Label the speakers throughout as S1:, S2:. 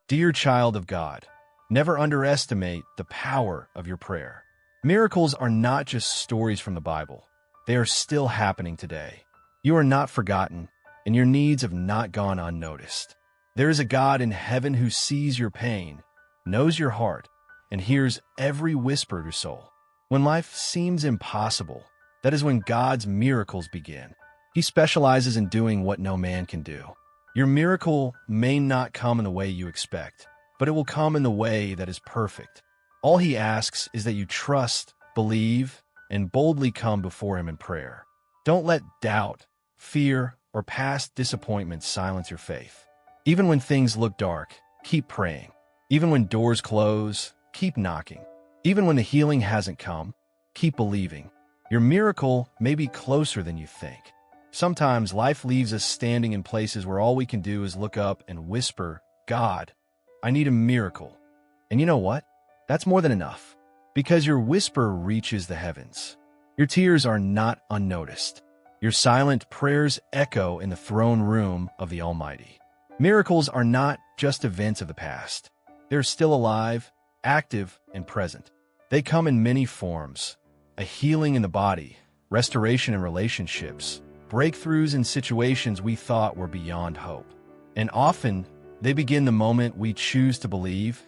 S1: Dear child of God, never underestimate the power of your prayer. Miracles are not just stories from the Bible. They are still happening today. You are not forgotten, and your needs have not gone unnoticed. There is a God in heaven who sees your pain, knows your heart, and hears every whisper of your soul. When life seems impossible, that is when God's miracles begin. He specializes in doing what no man can do. Your miracle may not come in the way you expect, but it will come in the way that is perfect. All he asks is that you trust, believe, and boldly come before him in prayer. Don't let doubt, fear, or past disappointment silence your faith. Even when things look dark, keep praying. Even when doors close, keep knocking. Even when the healing hasn't come, keep believing. Your miracle may be closer than you think. Sometimes life leaves us standing in places where all we can do is look up and whisper, God, I need a miracle. And you know what? That's more than enough, because your whisper reaches the heavens. Your tears are not unnoticed. Your silent prayers echo in the throne room of the Almighty. Miracles are not just events of the past. They're still alive, active, and present. They come in many forms: a healing in the body, restoration in relationships, breakthroughs in situations we thought were beyond hope. And often, they begin the moment we choose to believe,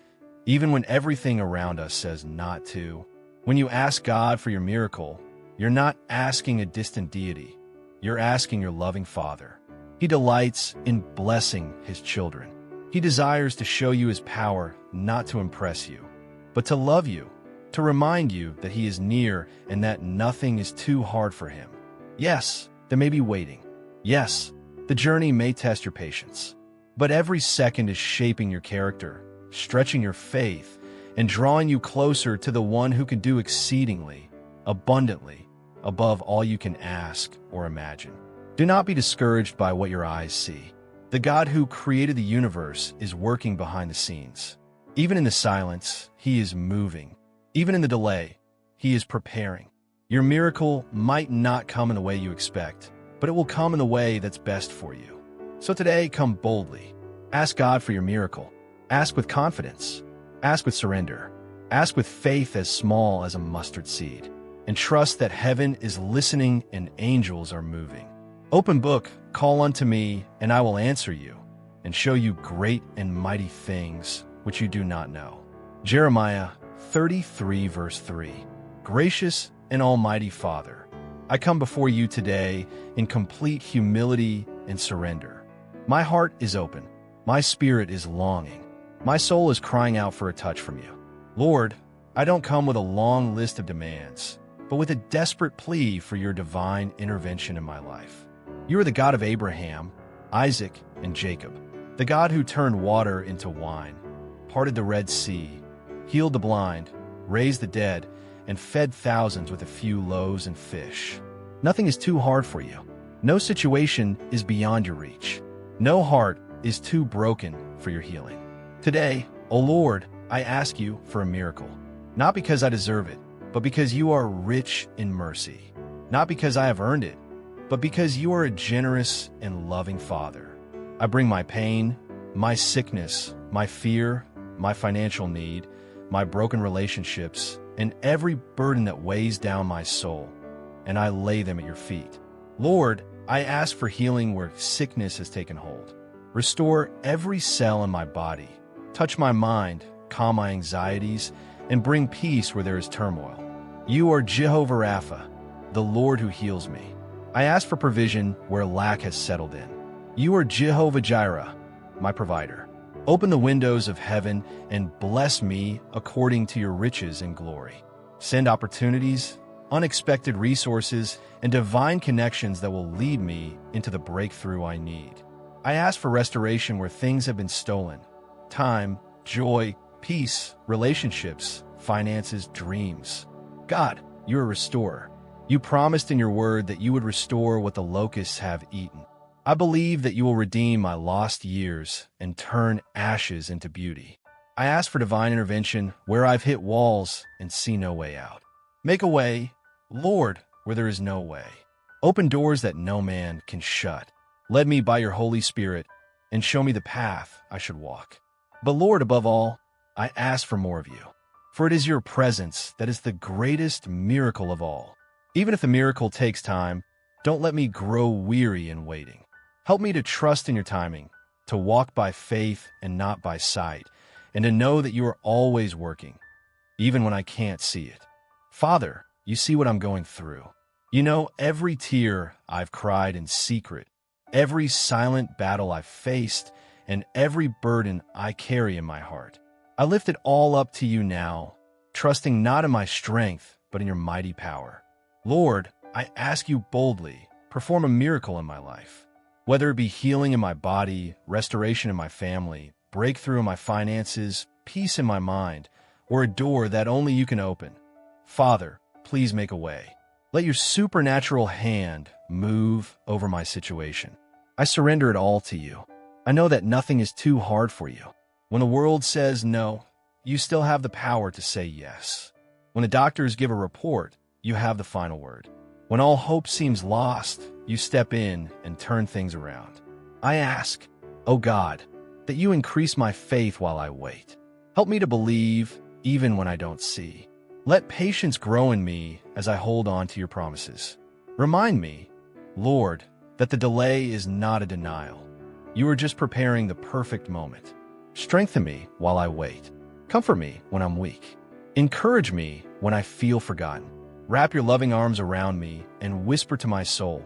S1: even when everything around us says not to. When you ask God for your miracle, you're not asking a distant deity. You're asking your loving Father. He delights in blessing his children. He desires to show you his power, not to impress you, but to love you, to remind you that he is near and that nothing is too hard for him. Yes, there may be waiting. Yes, the journey may test your patience. But every second is shaping your character, stretching your faith, and drawing you closer to the one who can do exceedingly, abundantly, above all you can ask or imagine. Do not be discouraged by what your eyes see. The God who created the universe is working behind the scenes. Even in the silence, he is moving. Even in the delay, he is preparing. Your miracle might not come in the way you expect, but it will come in the way that's best for you. So today, come boldly. Ask God for your miracle. Ask with confidence. Ask with surrender. Ask with faith as small as a mustard seed. And trust that heaven is listening and angels are moving. Open book, call unto me, and I will answer you, and show you great and mighty things which you do not know. Jeremiah 33 verse 3. Gracious and almighty Father, I come before you today in complete humility and surrender. My heart is open. My spirit is longing. My soul is crying out for a touch from you. Lord, I don't come with a long list of demands, but with a desperate plea for your divine intervention in my life. You are the God of Abraham, Isaac, and Jacob, the God who turned water into wine, parted the Red Sea, healed the blind, raised the dead, and fed thousands with a few loaves and fish. Nothing is too hard for you. No situation is beyond your reach. No heart is too broken for your healing. Today, O Lord, I ask you for a miracle, not because I deserve it, but because you are rich in mercy, not because I have earned it, but because you are a generous and loving Father. I bring my pain, my sickness, my fear, my financial need, my broken relationships, and every burden that weighs down my soul, and I lay them at your feet. Lord, I ask for healing where sickness has taken hold. Restore every cell in my body, touch my mind, calm my anxieties, and bring peace where there is turmoil. You are Jehovah Rapha, the Lord who heals me. I ask for provision where lack has settled in. You are Jehovah Jireh, my provider. Open the windows of heaven and bless me according to your riches and glory. Send opportunities, unexpected resources, and divine connections that will lead me into the breakthrough I need. I ask for restoration where things have been stolen. Time, joy, peace, relationships, finances, dreams. God, you're a restorer. You promised in your word that you would restore what the locusts have eaten. I believe that you will redeem my lost years and turn ashes into beauty. I ask for divine intervention where I've hit walls and see no way out. Make a way, Lord, where there is no way. Open doors that no man can shut. Lead me by your Holy Spirit and show me the path I should walk. But Lord, above all, I ask for more of you. For it is your presence that is the greatest miracle of all. Even if the miracle takes time, don't let me grow weary in waiting. Help me to trust in your timing, to walk by faith and not by sight, and to know that you are always working, even when I can't see it. Father, you see what I'm going through. You know every tear I've cried in secret, every silent battle I've faced, and every burden I carry in my heart. I lift it all up to you now, trusting not in my strength, but in your mighty power. Lord, I ask you boldly, perform a miracle in my life. Whether it be healing in my body, restoration in my family, breakthrough in my finances, peace in my mind, or a door that only you can open. Father, please make a way. Let your supernatural hand move over my situation. I surrender it all to you. I know that nothing is too hard for you. When the world says no, you still have the power to say yes. When the doctors give a report, you have the final word. When all hope seems lost, you step in and turn things around. I ask, oh God, that you increase my faith while I wait. Help me to believe even when I don't see. Let patience grow in me as I hold on to your promises. Remind me, Lord, that the delay is not a denial. You are just preparing the perfect moment. Strengthen me while I wait. Comfort me when I'm weak. Encourage me when I feel forgotten. Wrap your loving arms around me and whisper to my soul,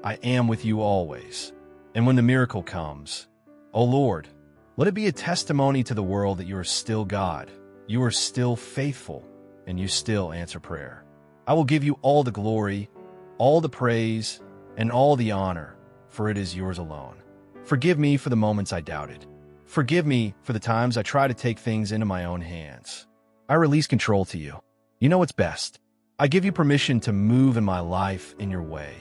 S1: I am with you always. And when the miracle comes, oh Lord, let it be a testimony to the world that you are still God, you are still faithful, and you still answer prayer. I will give you all the glory, all the praise, and all the honor, for it is yours alone. Forgive me for the moments I doubted. Forgive me for the times I try to take things into my own hands. I release control to you. You know what's best. I give you permission to move in my life in your way,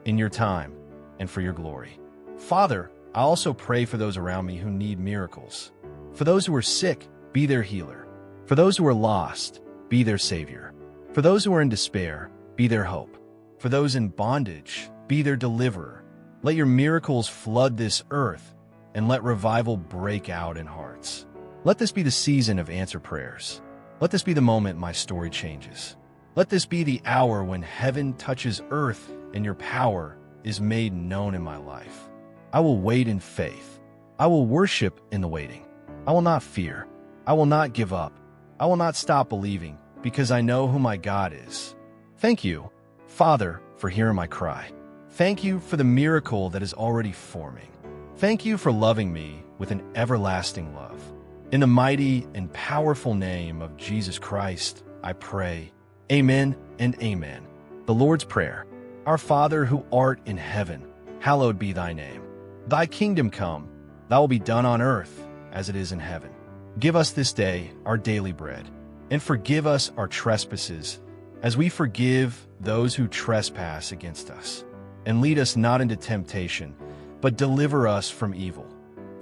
S1: in your time, and for your glory. Father, I also pray for those around me who need miracles. For those who are sick, be their healer. For those who are lost, be their savior. For those who are in despair, be their hope. For those in bondage, be their deliverer. Let your miracles flood this earth, and let revival break out in hearts. Let this be the season of answered prayers. Let this be the moment my story changes. Let this be the hour when heaven touches earth and your power is made known in my life. I will wait in faith. I will worship in the waiting. I will not fear. I will not give up. I will not stop believing because I know who my God is. Thank you, Father, for hearing my cry. Thank you for the miracle that is already forming. Thank you for loving me with an everlasting love. In the mighty and powerful name of Jesus Christ, I pray. Amen and amen. The Lord's Prayer. Our Father who art in heaven, hallowed be thy name. Thy kingdom come, thy will be done on earth as it is in heaven. Give us this day our daily bread, and forgive us our trespasses, as we forgive those who trespass against us. And lead us not into temptation, but deliver us from evil.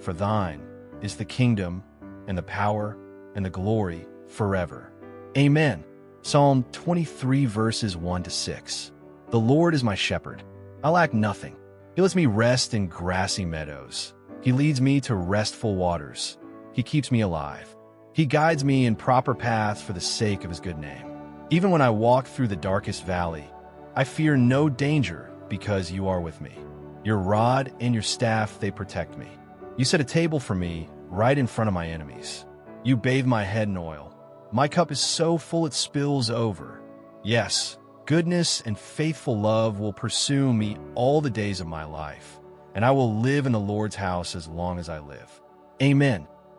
S1: For thine is the kingdom, and the power, and the glory forever. Amen. Psalm 23 verses 1-6. The Lord is my shepherd. I lack nothing. He lets me rest in grassy meadows. He leads me to restful waters. He keeps me alive. He guides me in proper paths for the sake of his good name. Even when I walk through the darkest valley, I fear no danger because you are with me. Your rod and your staff, they protect me. You set a table for me right in front of my enemies. You bathe my head in oil. My cup is so full it spills over. Yes, goodness and faithful love will pursue me all the days of my life, and I will live in the Lord's house as long as I live. Amen.